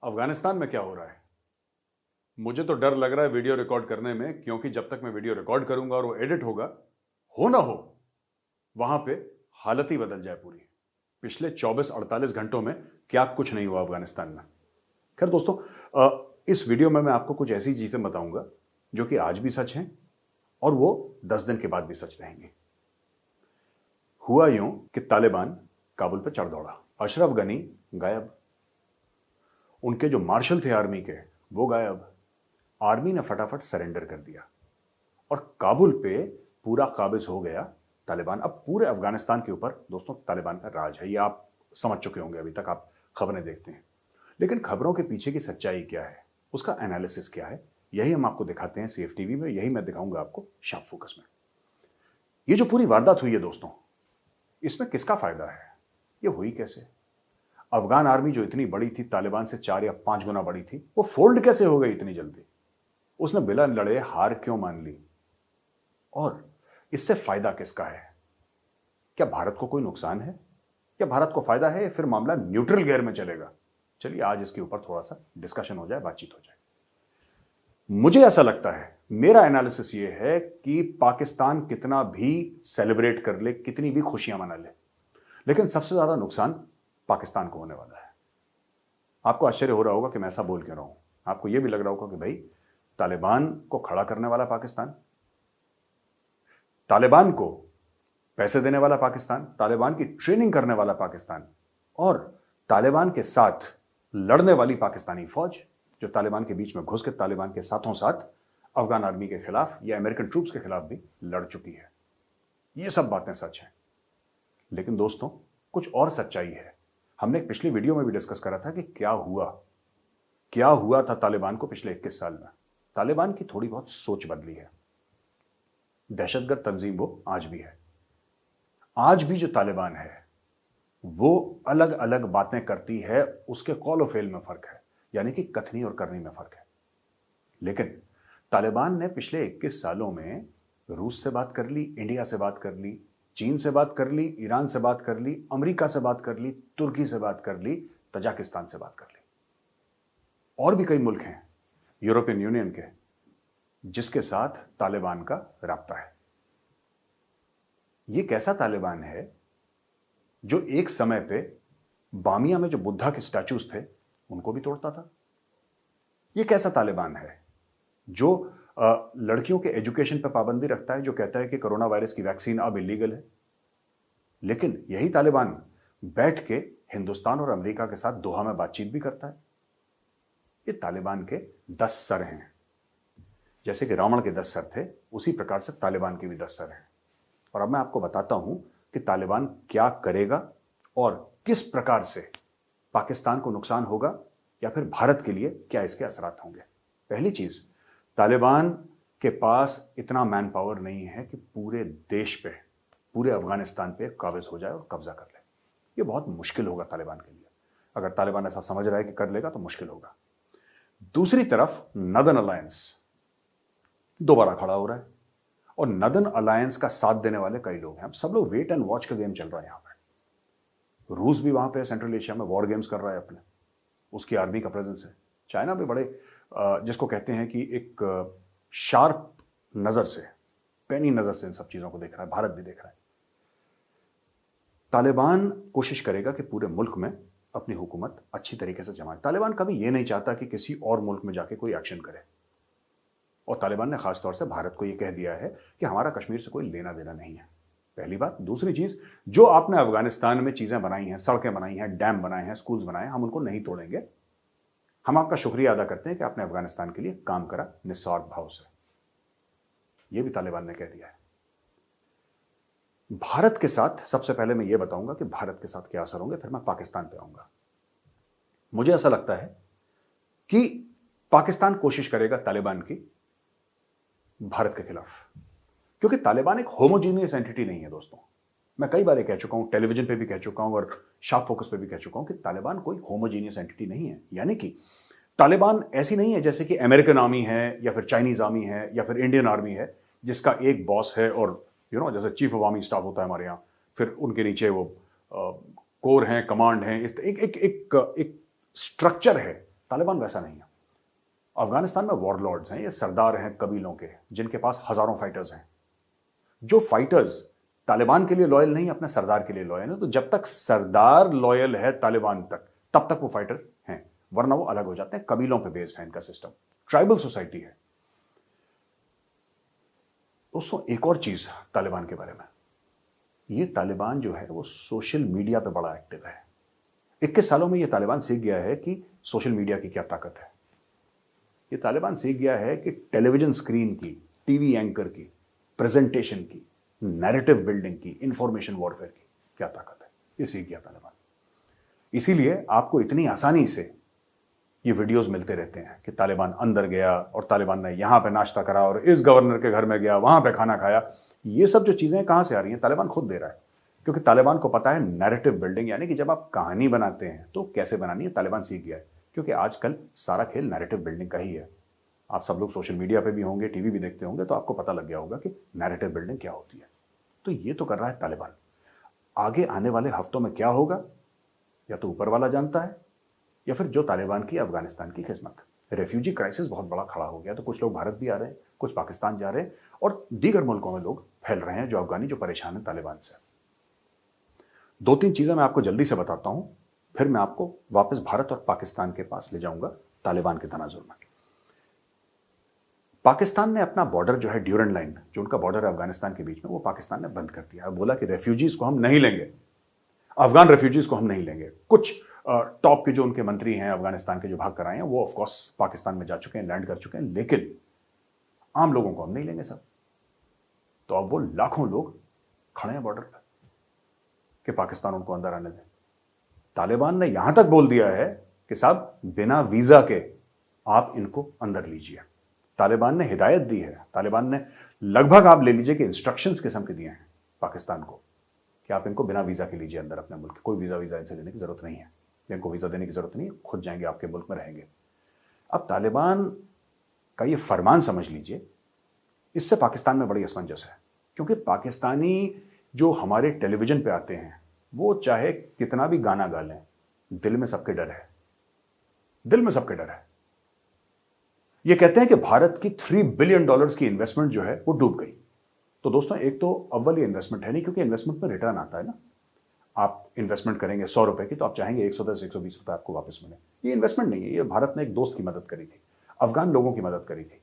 अफगानिस्तान में क्या हो रहा है? मुझे तो डर लग रहा है वीडियो रिकॉर्ड करने में, क्योंकि जब तक मैं वीडियो रिकॉर्ड करूंगा और वो एडिट होगा, हो ना हो, वहां पे हालत ही बदल जाए पूरी। पिछले 24-48 घंटों में क्या कुछ नहीं हुआ अफगानिस्तान में। खैर दोस्तों, इस वीडियो में मैं आपको कुछ ऐसी चीजें बताऊंगा जो कि आज भी सच हैं और वो 10 दिन के बाद भी सच रहेंगी। हुआ यूं कि तालिबान काबुल पर चढ़ दौड़ा, अशरफ गनी गायब, उनके जो मार्शल थे आर्मी के वो गायब, आर्मी ने फटाफट सरेंडर कर दिया और काबुल पे पूरा काबिज हो गया तालिबान। अब पूरे अफगानिस्तान के ऊपर दोस्तों तालिबान का राज है, ये आप समझ चुके होंगे, अभी तक आप खबरें देखते हैं। लेकिन खबरों के पीछे की सच्चाई क्या है, उसका एनालिसिस क्या है, यही हम आपको दिखाते हैं सेफ टीवी में, यही मैं दिखाऊंगा आपको शार्प फोकस में। ये जो पूरी वारदात हुई है दोस्तों, इसमें किसका फायदा है, ये हुई कैसे? अफगान आर्मी जो इतनी बड़ी थी, तालिबान से 4 या 5 गुना बड़ी थी, वो फोल्ड कैसे हो गई इतनी जल्दी? उसने बिना लड़े हार क्यों मान ली? और इससे फायदा किसका है? क्या भारत को कोई नुकसान है या भारत को फायदा है, या फिर मामला न्यूट्रल गियर में चलेगा? चलिए आज इसके ऊपर थोड़ा सा डिस्कशन हो जाए, बातचीत हो जाए। मुझे ऐसा लगता है, मेरा एनालिसिस ये है कि पाकिस्तान कितना भी सेलिब्रेट कर ले, कितनी भी खुशियां मना ले, लेकिन सबसे ज्यादा नुकसान पाकिस्तान को होने वाला है। आपको आश्चर्य हो रहा होगा कि मैं ऐसा बोल क्यों रहा हूं। आपको यह भी लग रहा होगा कि भाई तालिबान को खड़ा करने वाला पाकिस्तान, तालिबान को पैसे देने वाला पाकिस्तान, तालिबान की ट्रेनिंग करने वाला पाकिस्तान और तालिबान के साथ लड़ने वाली पाकिस्तानी फौज, जो तालिबान के बीच में घुस के तालिबान के साथों साथ अफगान आर्मी के खिलाफ या अमेरिकन ट्रूप्स के खिलाफ भी लड़ चुकी है। ये सब बातें सच हैं, लेकिन दोस्तों कुछ और सच्चाई है। हमने एक पिछली वीडियो में भी डिस्कस करा था कि क्या हुआ था तालिबान को पिछले 21 साल में। तालिबान की थोड़ी बहुत सोच बदली है। दहशतगर्द तंजीम वो आज भी है। आज भी जो तालिबान है वो अलग अलग बातें करती है, उसके कॉल ऑफ फेल में फर्क है, यानी कि कथनी और करनी में फर्क है। लेकिन तालिबान ने पिछले 21 सालों में रूस से बात कर ली, इंडिया से बात कर ली, चीन से बात कर ली, ईरान से बात कर ली, अमेरिका से बात कर ली, तुर्की से बात कर ली, तजाकिस्तान से बात कर ली, और भी कई मुल्क हैं यूरोपियन यूनियन के जिसके साथ तालिबान का राब्ता है। यह कैसा तालिबान है जो एक समय पे बामिया में जो बुद्धा के स्टैचूज थे उनको भी तोड़ता था? यह कैसा तालिबान है जो लड़कियों के एजुकेशन पर पाबंदी रखता है, जो कहता है कि कोरोना वायरस की वैक्सीन अब इलीगल है? लेकिन यही तालिबान बैठ के हिंदुस्तान और अमेरिका के साथ दोहा में बातचीत भी करता है। ये तालिबान के 10 सर हैं। जैसे कि रावण के 10 सर थे, उसी प्रकार से तालिबान के भी 10 सर हैं। और अब मैं आपको बताता हूं कि तालिबान क्या करेगा और किस प्रकार से पाकिस्तान को नुकसान होगा या फिर भारत के लिए क्या इसके असरात होंगे। पहली चीज, तालिबान के पास इतना मैन पावर नहीं है कि पूरे देश पे, पूरे अफगानिस्तान पे काबिज हो जाए और कब्जा कर ले। ये बहुत मुश्किल होगा तालिबान के लिए। अगर तालिबान ऐसा समझ रहा है कि कर लेगा तो मुश्किल होगा। दूसरी तरफ नदन अलायंस दोबारा खड़ा हो रहा है और नदन अलायंस का साथ देने वाले कई लोग हैं। अब सब लोग वेट एंड वॉच का गेम चल रहा है यहां पे। रूस भी वहां पे सेंट्रल एशिया में वॉर गेम्स कर रहा है अपने, उसकी आर्मी का प्रेजेंस है। चाइना भी बड़े जिसको कहते हैं कि एक शार्प नजर से, पैनी नजर से इन सब चीजों को देख रहा है। भारत भी देख रहा है। तालिबान कोशिश करेगा कि पूरे मुल्क में अपनी हुकूमत अच्छी तरीके से जमाए। तालिबान कभी यह नहीं चाहता कि किसी और मुल्क में जाके कोई एक्शन करे। और तालिबान ने खासतौर से भारत को यह कह दिया है कि हमारा कश्मीर से कोई लेना देना नहीं है। पहली बात। दूसरी चीज, जो आपने अफगानिस्तान में चीजें बनाई हैं, सड़कें बनाई हैं, डैम बनाए हैं, स्कूल्स बनाए हैं, हम उनको नहीं तोड़ेंगे। हम आपका शुक्रिया अदा करते हैं कि आपने अफगानिस्तान के लिए काम करा निस्वार्थ भाव से। यह भी तालिबान ने कह दिया है। भारत के साथ सबसे पहले मैं यह बताऊंगा कि भारत के साथ क्या असर होंगे, फिर मैं पाकिस्तान पे आऊंगा। मुझे ऐसा लगता है कि पाकिस्तान कोशिश करेगा तालिबान की भारत के खिलाफ, क्योंकि तालिबान एक होमोजीनियस एंटिटी नहीं है दोस्तों। मैं कई बार कह चुका हूं, टेलीविजन पे भी कह चुका हूं और शार्प फोकस पे भी कह चुका हूं कि तालिबान कोई होमोजीनियस एंटिटी नहीं है। यानी कि तालिबान ऐसी नहीं है जैसे कि अमेरिकन आर्मी है या फिर चाइनीज आर्मी है या फिर इंडियन आर्मी है, जिसका एक बॉस है और जैसे चीफ ऑफ आर्मी स्टाफ होता है हमारे यहाँ, फिर उनके नीचे वो कोर हैं, कमांड हैं, एक स्ट्रक्चर है तालिबान वैसा नहीं है। अफगानिस्तान में वॉरलॉर्ड्स हैं, ये सरदार हैं कबीलों के, जिनके पास हजारों फाइटर्स हैं। जो फाइटर्स तालिबान के लिए लॉयल नहीं, अपने सरदार के लिए लॉयल है। तो जब तक सरदार लॉयल है तालिबान तक, तब तक वो फाइटर हैं, वरना वो अलग हो जाते हैं। कबीलों पे बेस्ड है इनका सिस्टम, ट्राइबल सोसाइटी है। दोस्तों एक और चीज तालिबान के बारे में, ये तालिबान जो है वो सोशल मीडिया पे बड़ा एक्टिव है। 21 सालों में ये तालिबान सीख गया है कि सोशल मीडिया की क्या ताकत है। ये तालिबान सीख गया है कि टेलीविजन स्क्रीन की, टीवी एंकर की, प्रेजेंटेशन की, नैरेटिव बिल्डिंग की, इंफॉर्मेशन वॉरफेयर की क्या ताकत है। ये सीख गया तालिबान। इसीलिए आपको इतनी आसानी से ये वीडियोस मिलते रहते हैं कि तालिबान अंदर गया और तालिबान ने यहां पे नाश्ता करा और इस गवर्नर के घर में गया, वहां पे खाना खाया। ये सब जो चीजें कहां से आ रही हैं, तालिबान खुद दे रहा है। क्योंकि तालिबान को पता है नैरेटिव बिल्डिंग, यानी कि जब आप कहानी बनाते हैं तो कैसे बनानी है, तालिबान सीख गया है। क्योंकि आजकल सारा खेल नैरेटिव बिल्डिंग का ही है। आप सब लोग सोशल मीडिया पे भी होंगे, टीवी भी देखते होंगे, तो आपको पता लग गया होगा कि नैरेटिव बिल्डिंग क्या होती है। तो ये तो कर रहा है तालिबान। आगे आने वाले हफ्तों में क्या होगा, या तो ऊपर वाला जानता है, या फिर जो तालिबान की अफगानिस्तान की किस्मत। रेफ्यूजी क्राइसिस बहुत बड़ा खड़ा हो गया, तो कुछ लोग भारत भी आ रहे हैं, कुछ पाकिस्तान जा रहे हैं, और दीगर मुल्कों में लोग फैल रहे हैं जो अफगानी, जो परेशान है तालिबान से। 2-3 चीजें मैं आपको जल्दी से बताता हूं, फिर मैं आपको वापस भारत और पाकिस्तान के पास ले जाऊंगा तालिबान के तनाजुर में। पाकिस्तान ने अपना बॉर्डर जो है, ड्यूरन लाइन, जो उनका बॉर्डर है अफगानिस्तान के बीच में, वो पाकिस्तान ने बंद कर दिया। बोला कि रेफ्यूजीज को हम नहीं लेंगे, अफगान रेफ्यूजीज को हम नहीं लेंगे। कुछ टॉप के जो उनके मंत्री हैं अफगानिस्तान के, जो भाग कर आए हैं, वो ऑफकोर्स पाकिस्तान में जा चुके हैं, लैंड कर चुके हैं, लेकिन आम लोगों को हम नहीं लेंगे सब। तो अब वो लाखों लोग खड़े हैं बॉर्डर पर कि पाकिस्तान उनको अंदर आने दे। तालिबान ने यहां तक बोल दिया है कि साहब बिना वीजा के आप इनको अंदर लीजिए। तालिबान ने हिदायत दी है, तालिबान ने लगभग आप ले लीजिए कि इंस्ट्रक्शंस किस्म के दिए हैं पाकिस्तान को कि आप इनको बिना वीजा के लीजिए अंदर अपने मुल्क। कोई वीजा इनसे देने की जरूरत नहीं है, इनको वीजा देने की जरूरत नहीं है, खुद जाएंगे आपके मुल्क में रहेंगे। अब तालिबान का ये फरमान समझ लीजिए, इससे पाकिस्तान में बड़ी असमंजस है। क्योंकि पाकिस्तानी जो हमारे टेलीविजन पे आते हैं, वो चाहे कितना भी गाना गा लें, दिल में सबके डर है, दिल में सबके डर है। ये कहते हैं कि भारत की $3 बिलियन की इन्वेस्टमेंट जो है वो डूब गई। तो दोस्तों एक तो अव्वल ये इन्वेस्टमेंट है नहीं, क्योंकि इन्वेस्टमेंट में रिटर्न आता है ना। आप इन्वेस्टमेंट करेंगे 100 रुपए की, तो आप चाहेंगे 110 120 रुपए आपको वापस मिले। ये इन्वेस्टमेंट नहीं है, ये भारत ने एक दोस्त की मदद करी थी, अफगान लोगों की मदद करी थी।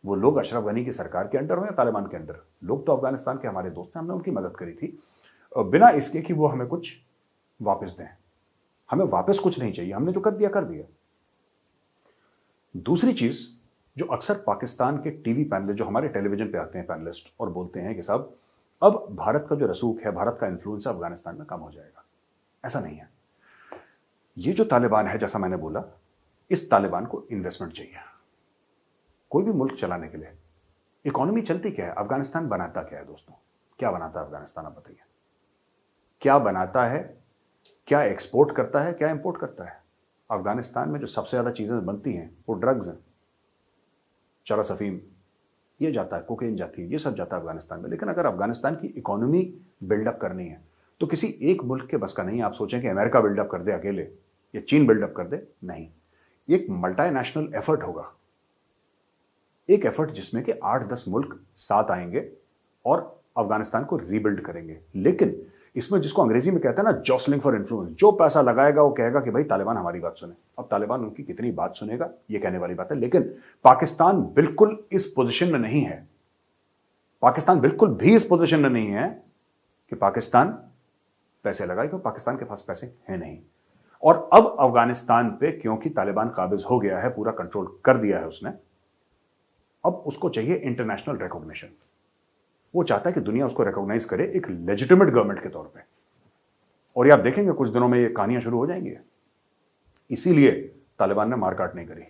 वो लोग अशरफ गनी की सरकार के अंडर हो या तालिबान के अंडर, लोग तो अफगानिस्तान के हमारे दोस्त हैं, हमने उनकी मदद करी थी, बिना इसके कि वो हमें कुछ वापस दें। हमें वापस कुछ नहीं चाहिए, हमने जो कर दिया कर दिया। दूसरी चीज, जो अक्सर पाकिस्तान के टीवी पैनल, जो हमारे टेलीविजन पे आते हैं पैनलिस्ट, और बोलते हैं कि साहब अब भारत का जो रसूख है, भारत का इन्फ्लुएंस अफगानिस्तान में कम हो जाएगा। ऐसा नहीं है। ये जो तालिबान है, जैसा मैंने बोला, इस तालिबान को इन्वेस्टमेंट चाहिए कोई भी मुल्क चलाने के लिए। इकोनॉमी चलती क्या है, अफगानिस्तान बनाता क्या है दोस्तों, क्या बनाता है अफगानिस्तान, आप बताइए। क्या बनाता है, क्या एक्सपोर्ट करता है, क्या इंपोर्ट करता है। अफगानिस्तान में जो सबसे ज्यादा चीजें बनती हैं वो ड्रग्स हैं, चरस अफीम ये जाता है, कोकेन जाती है, ये सब जाता है अफगानिस्तान में। लेकिन अगर अफगानिस्तान की इकोनॉमी बिल्डअप करनी है तो किसी एक मुल्क के बस का नहीं। आप सोचें कि अमेरिका बिल्डअप कर दे अकेले या चीन बिल्डअप कर दे, नहीं। एक मल्टीनेशनल एफर्ट होगा, एक एफर्ट जिसमें कि 8-10 मुल्क साथ आएंगे और अफगानिस्तान को रीबिल्ड करेंगे। लेकिन इसमें जिसको अंग्रेजी में कहते हैं ना, जॉसलिंग फॉर इन्फ्लुएंस, जो पैसा लगाएगा वो कहेगा कि भाई तालिबान हमारी बात सुने। अब तालिबान उनकी कितनी बात सुनेगा ये कहने वाली बात है। लेकिन पाकिस्तान बिल्कुल इस पोजीशन में नहीं है, पाकिस्तान बिल्कुल भी इस पोजीशन में नहीं है कि पाकिस्तान पैसे लगाए, क्योंकि पाकिस्तान के पास पैसे हैं नहीं। और अब अफगानिस्तान पे क्योंकि तालिबान काबिज हो गया है, पूरा कंट्रोल कर दिया है उसने, अब उसको चाहिए इंटरनेशनल रिकॉग्निशन। वो चाहता है कि दुनिया उसको रिकॉग्नाइज करे एक लेजिटिमेट गवर्नमेंट के तौर पे। और ये आप देखेंगे कुछ दिनों में ये कहानियां शुरू हो जाएंगी। इसीलिए तालिबान ने मारकाट नहीं करी।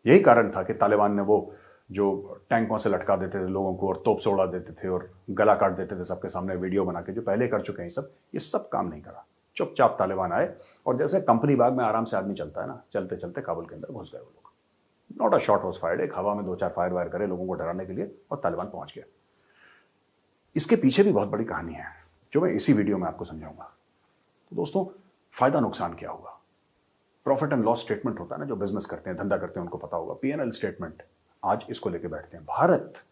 यही कारण था कि तालिबान ने वो जो टैंकों से लटका देते थे लोगों को और तोप से उड़ा देते थे और गला काट देते थे सबके सामने वीडियो बना के, जो पहले कर चुके हैं ये सब काम नहीं करा। चुपचाप तालिबान आए और जैसे कंपनी बाग में आराम से आदमी चलता है ना, चलते चलते काबुल के अंदर घुस गए वो लोग। Not a shot was fired, एक हवा में 2-4 फायर वायर करे लोगों को डराने के लिए और तालिबान पहुंच गया। इसके पीछे भी बहुत बड़ी कहानी है जो मैं इसी वीडियो में आपको समझाऊंगा। तो दोस्तों फायदा नुकसान क्या हुआ, प्रॉफिट एंड लॉस स्टेटमेंट होता है ना, जो बिजनेस करते हैं, धंधा करते हैं, उनको पता होगा। पीएनएल स्टेटमेंट, आज इसको लेके बैठते हैं। भारत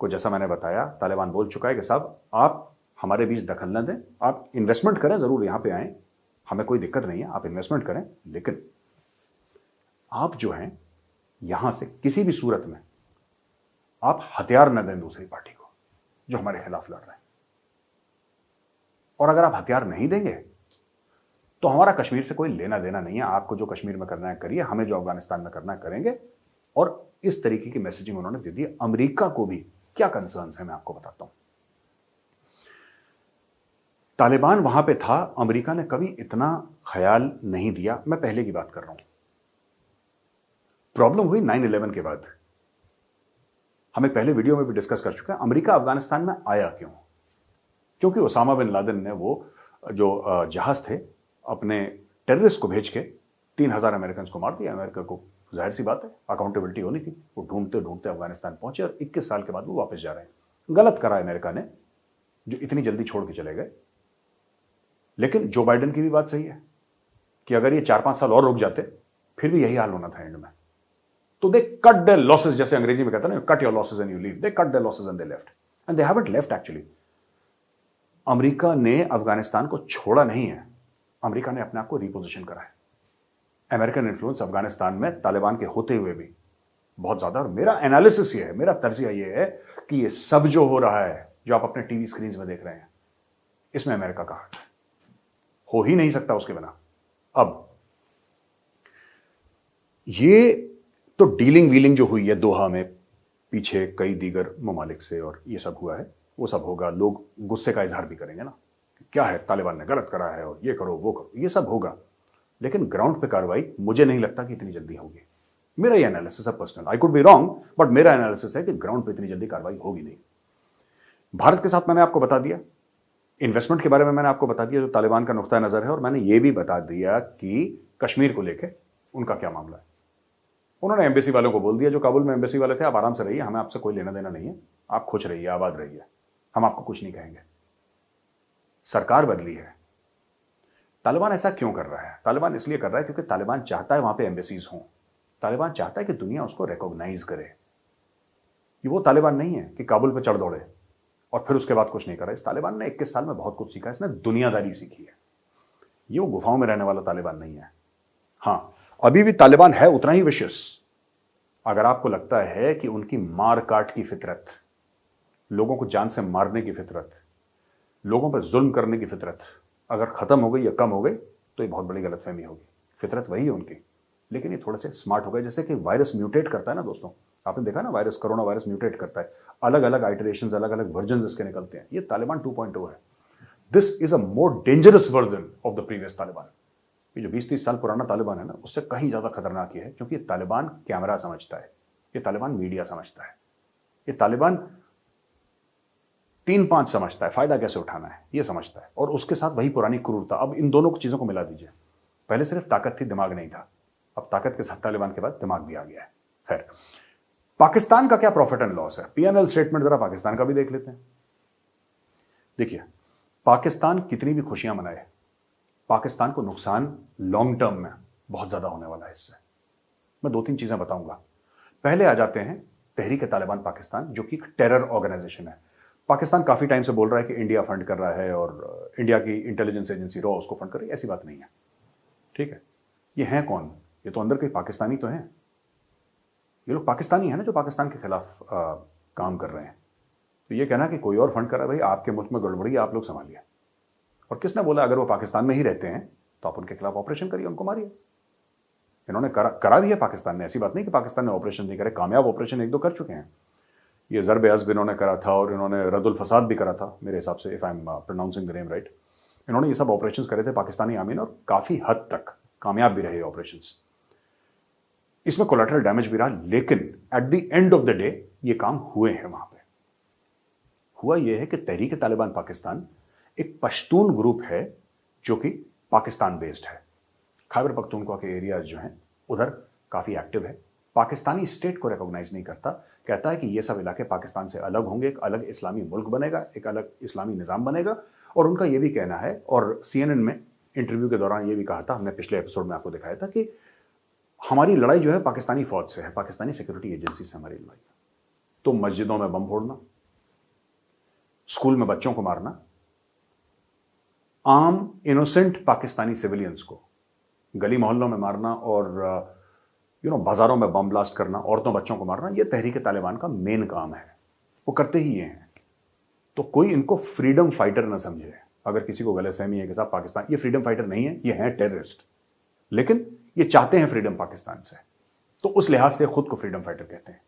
को, जैसा मैंने बताया, तालिबान बोल चुका है कि साहब आप हमारे बीच दखल न दें, आप इन्वेस्टमेंट करें, जरूर यहां पे आए, हमें कोई दिक्कत नहीं है, आप इन्वेस्टमेंट करें, लेकिन आप जो हैं यहां से किसी भी सूरत में आप हथियार न दें दूसरी पार्टी को जो हमारे खिलाफ लड़ रहे हैं। और अगर आप हथियार नहीं देंगे तो हमारा कश्मीर से कोई लेना देना नहीं है। आपको जो कश्मीर में करना है करिए, हमें जो अफगानिस्तान में करना है करेंगे। और इस तरीके की मैसेजिंग उन्होंने दे दी। अमेरिका को भी क्या कंसर्न्स है मैं आपको बताता हूं। तालिबान वहां पे था, अमेरिका ने कभी इतना ख्याल नहीं दिया। मैं पहले की बात कर रहा हूं। प्रॉब्लम हुई 9/11 के बाद। हम एक पहले वीडियो में भी डिस्कस कर चुके हैं, अमेरिका अफगानिस्तान में आया क्यों? क्योंकि ओसामा बिन लादेन ने वो जो जहाज थे अपने टेररिस्ट को भेज के 3,000 अमेरिकन को मार दिया। अमेरिका को जाहिर सी बात है अकाउंटेबिलिटी होनी थी। वो ढूंढते ढूंढते अफगानिस्तान पहुंचे और 21 साल के बाद वो वापस जा रहे हैं। गलत करा अमेरिका ने जो इतनी जल्दी छोड़ के चले गए। लेकिन जो बाइडेन की भी बात सही है कि अगर ये 4-5 साल और रुक जाते फिर भी यही हाल होना था एंड में। तो दे कट देयर लॉसेस, जैसे अंग्रेजी में कहता है ना, cut your losses and you leave. They cut their losses and they left, and they haven't left actually. America ने अफगानिस्तान को छोड़ा नहीं है, अमेरिका ने अपने आप को रिपोजिशन करा है। अमेरिकन इन्फ्लुएंस अफगानिस्तान में तालिबान के होते हुए भी बहुत ज्यादा। और मेरा एनालिसिस ये है, मेरा तर्जिया ये है कि ये सब जो हो रहा है, जो आप अपने टीवी स्क्रीन में देख रहे हैं, इसमें अमेरिका का हाथ है। हो ही नहीं सकता उसके बिना। अब ये तो डीलिंग वीलिंग जो हुई है दोहा में पीछे कई दीगर ममालिक से, और ये सब हुआ है, वो सब होगा। लोग गुस्से का इजहार भी करेंगे ना, क्या है तालिबान ने गलत करा है और ये करो वो करो, ये सब होगा। लेकिन ग्राउंड पे कार्रवाई मुझे नहीं लगता कि इतनी जल्दी होगी। मेरा ये एनालिसिस है personal, I could be wrong, but मेरा एनालिसिस है कि ग्राउंड पे इतनी जल्दी कार्रवाई होगी नहीं। भारत के साथ मैंने आपको बता दिया, इन्वेस्टमेंट के बारे में मैंने आपको बता दिया जो तालिबान का नुक्ता नजर है, और मैंने ये भी बता दिया कि कश्मीर को लेकर उनका क्या मामला है। उन्होंने एम्बेसी वालों को बोल दिया, जो काबुल में एम्बेसी वाले थे, आप आराम से रहिए, हमें आपसे कोई लेना देना नहीं है, आप खुश रहिए, आबाद रहिए, हम आपको कुछ नहीं कहेंगे। सरकार बदली है। तालिबान ऐसा क्यों कर रहा है? तालिबान इसलिए कर रहा है क्योंकि तालिबान चाहता है वहां पे एम्बेसीज हों। तालिबान चाहता है कि दुनिया उसको रिकॉग्नाइज करे। ये वो तालिबान नहीं है कि काबुल पे चढ़ दौड़े और फिर उसके बाद कुछ नहीं करा। इस तालिबान ने 21 साल में बहुत कुछ सीखा, इसने दुनियादारी सीखी है। ये वो गुफाओं में रहने वाला तालिबान नहीं है। हाँ, अभी भी तालिबान है उतना ही विशियस। अगर आपको लगता है कि उनकी मार काट की फितरत, लोगों को जान से मारने की फितरत, लोगों पर जुल्म करने की फितरत अगर खत्म हो गई या कम हो गई तो ये बहुत बड़ी गलतफहमी होगी। फितरत वही है उनकी, लेकिन ये थोड़े से स्मार्ट हो गए। जैसे कि वायरस म्यूटेट करता है ना दोस्तों, आपने देखा ना, वायरस, कोरोना वायरस म्यूटेट करता है, अलग अलग आइटरेशंस, अलग अलग वर्जन इसके निकलते हैं। ये तालिबान 2.0 है। This is a more dangerous version of the previous Taliban. ये जो 20-30 साल पुराना तालिबान है ना, उससे कहीं ज्यादा खतरनाक है, क्योंकि ये तालिबान कैमरा समझता है, ये तालिबान मीडिया समझता है, ये तालिबान 3-5 समझता है, फायदा कैसे उठाना है ये समझता है, और उसके साथ वही पुरानी क्रूरता। अब इन दोनों चीजों को मिला दीजिए। पहले सिर्फ ताकत थी, दिमाग नहीं था। अब ताकत के साथ तालिबान के बाद दिमाग भी आ गया है। खैर, पाकिस्तान का क्या प्रॉफिट एंड लॉस है? पीएनएल स्टेटमेंट जरा पाकिस्तान का भी देख लेते हैं। देखिए, पाकिस्तान कितनी भी खुशियां मनाए, पाकिस्तान को नुकसान लॉन्ग टर्म में बहुत ज्यादा होने वाला है इससे। मैं 2-3 चीजें बताऊंगा। पहले आ जाते हैं तहरीक तालिबान पाकिस्तान, जो कि एक टेरर ऑर्गेनाइजेशन है। पाकिस्तान काफी टाइम से बोल रहा है कि इंडिया फंड कर रहा है और इंडिया की इंटेलिजेंस एजेंसी रॉ उसको फंड कर रही है। ऐसी बात नहीं है, ठीक है। ये हैं कौन? ये तो अंदर के पाकिस्तानी तो हैं। ये लोग पाकिस्तानी है ना जो पाकिस्तान के खिलाफ काम कर रहे हैं। तो ये कहना कि कोई और फंड कर रहा है, भाई आपके मुल्क में गड़बड़ी, आप लोग संभालिए। और किसने बोला अगर वो पाकिस्तान में ही रहते हैं तो आप उनके खिलाफ ऑपरेशन करिए, उनको मारिए। इन्होंने करा भी है पाकिस्तान ने, ऐसी बात नहीं कि पाकिस्तान ने ऑपरेशन नहीं करे, कामयाब ऑपरेशन 1-2 कर चुके हैं। ये ज़रब अज़ब इन्होंने करा था और इन्होंने रद्दुल फसाद भी करा था मेरे हिसाब से, if I am pronouncing the name right. इन्होंने ये सब ऑपरेशंस करे थे पाकिस्तानी आर्मी ने, और काफी हद तक कामयाब भी रहे ऑपरेशंस। इसमें कोलैटरल डैमेज भी रहा, लेकिन at the end of the day ये काम हुए हैं। वहां पे हुआ यह है कि तहरीक तालिबान पाकिस्तान एक पश्तून ग्रुप है जो कि पाकिस्तान बेस्ड है। खैबर पख्तूनख्वा के एरियाज जो हैं उधर काफी एक्टिव है। पाकिस्तानी स्टेट को रिकॉग्नाइज नहीं करता, कहता है कि ये सब इलाके पाकिस्तान से अलग होंगे, एक अलग इस्लामी मुल्क बनेगा, एक अलग इस्लामी निज़ाम बनेगा। और उनका ये भी कहना है, और CNN में इंटरव्यू के दौरान ये भी कहा था, हमने पिछले एपिसोड में आपको दिखाया था कि हमारी लड़ाई जो है पाकिस्तानी फौज से है, पाकिस्तानी सिक्योरिटी एजेंसी से हमारी लड़ाई। तो मस्जिदों में बम फोड़ना, स्कूल में बच्चों को मारना, आम इनोसेंट पाकिस्तानी सिविलियंस को गली मोहल्लों में मारना और बाजारों में बम ब्लास्ट करना, औरतों बच्चों को मारना, यह तहरीक तालिबान का मेन काम है। वो करते ही ये हैं। तो कोई इनको फ्रीडम फाइटर ना समझे। अगर किसी को गलतफहमी है कि साहब पाकिस्तान ये फ्रीडम फाइटर नहीं है, ये हैं टेररिस्ट, लेकिन ये चाहते हैं फ्रीडम पाकिस्तान से, तो उस लिहाज से खुद को फ्रीडम फाइटर कहते हैं।